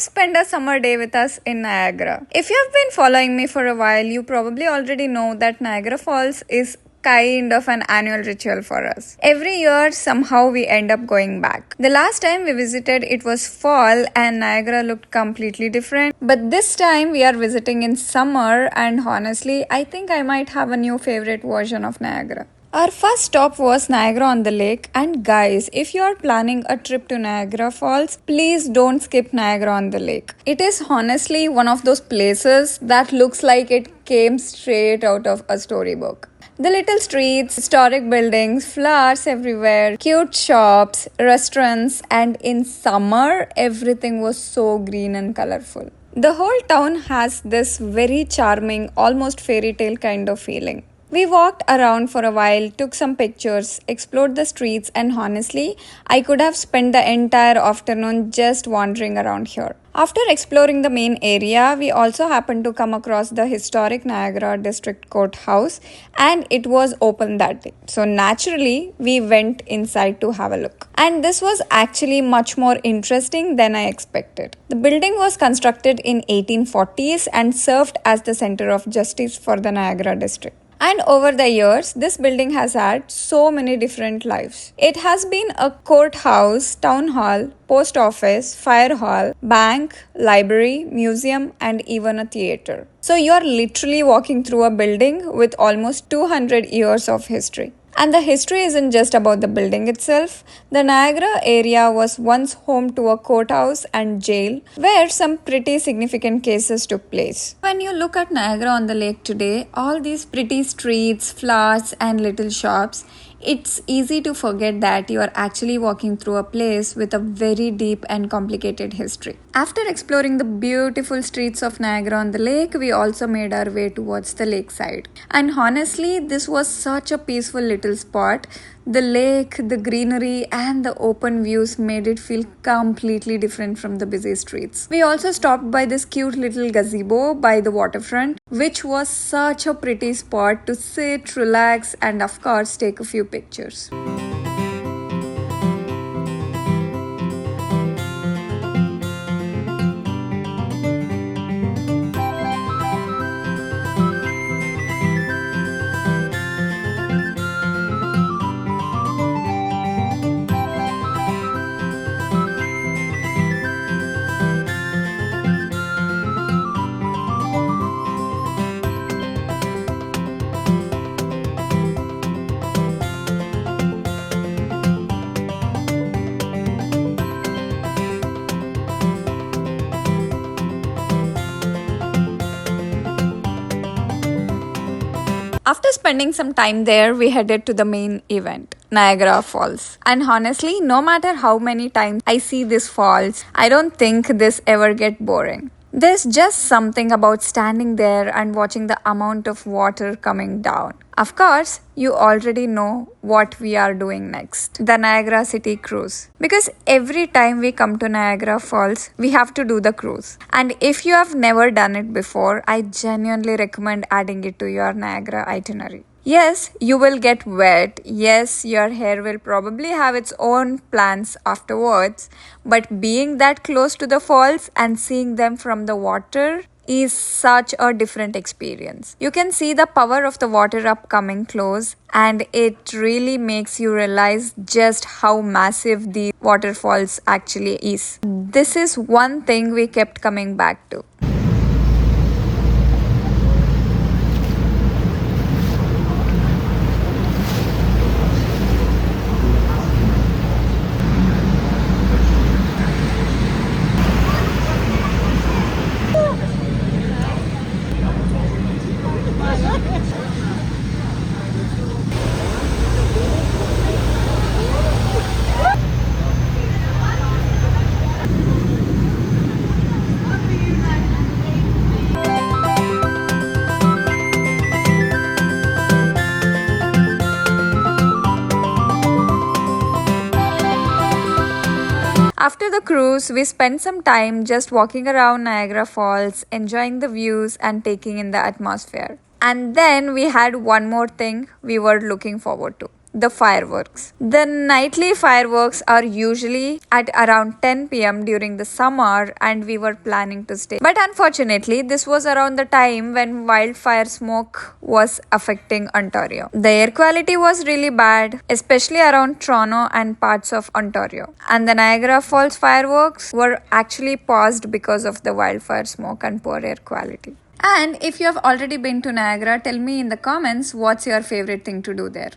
spend a summer day with us in Niagara. If you have been following me for a while, you probably already know that Niagara Falls is kind of an annual ritual for us. Every year, somehow we end up going back. The last time we visited, it was fall and Niagara looked completely different. But this time we are visiting in summer, and honestly, I think I might have a new favorite version of Niagara. Our first stop was Niagara-on-the-Lake, and guys, if you are planning a trip to Niagara Falls, please don't skip Niagara-on-the-Lake. It is honestly one of those places that looks like it came straight out of a storybook. The little streets, historic buildings, flowers everywhere, cute shops, restaurants, and in summer, everything was so green and colorful. The whole town has this very charming, almost fairy tale kind of feeling. We walked around for a while, took some pictures, explored the streets, and honestly, I could have spent the entire afternoon just wandering around here. After exploring the main area, we also happened to come across the historic Niagara District Courthouse, and it was open that day. So naturally, we went inside to have a look. And this was actually much more interesting than I expected. The building was constructed in 1840s and served as the center of justice for the Niagara District. And over the years, this building has had so many different lives. It has been a courthouse, town hall, post office, fire hall, bank, library, museum, and even a theater. So you are literally walking through a building with almost 200 years of history. And the history isn't just about the building itself. The Niagara area was once home to a courthouse and jail where some pretty significant cases took place. When you look at Niagara-on-the-Lake today, all these pretty streets, flowers, and little shops, it's easy to forget that you are actually walking through a place with a very deep and complicated history. After exploring the beautiful streets of Niagara-on-the-Lake, we also made our way towards the lakeside. And honestly, this was such a peaceful little spot. The lake, the greenery, and the open views made it feel completely different from the busy streets. We also stopped by this cute little gazebo by the waterfront, which was such a pretty spot to sit, relax, and of course take a few pictures. After spending some time there, we headed to the main event, Niagara Falls. And honestly, no matter how many times I see this falls, I don't think this ever get boring. There's just something about standing there and watching the amount of water coming down. Of course, you already know what we are doing next, the Niagara City Cruise. Because every time we come to Niagara Falls, we have to do the cruise. And if you have never done it before, I genuinely recommend adding it to your Niagara itinerary. Yes, you will get wet. Yes, your hair will probably have its own plans afterwards. But being that close to the falls and seeing them from the water is such a different experience. You can see the power of the water up coming close, and it really makes you realize just how massive the waterfalls actually is. This is one thing we kept coming back to. After the cruise, we spent some time just walking around Niagara Falls, enjoying the views and taking in the atmosphere. And then we had one more thing we were looking forward to. the fireworks. The nightly fireworks are usually at around 10 pm during the summer, and we were planning to stay. But unfortunately, this was around the time when wildfire smoke was affecting Ontario. The air quality was really bad, especially around Toronto and parts of Ontario. And the Niagara Falls fireworks were actually paused because of the wildfire smoke and poor air quality. And if you have already been to Niagara, tell me in the comments what's your favorite thing to do there.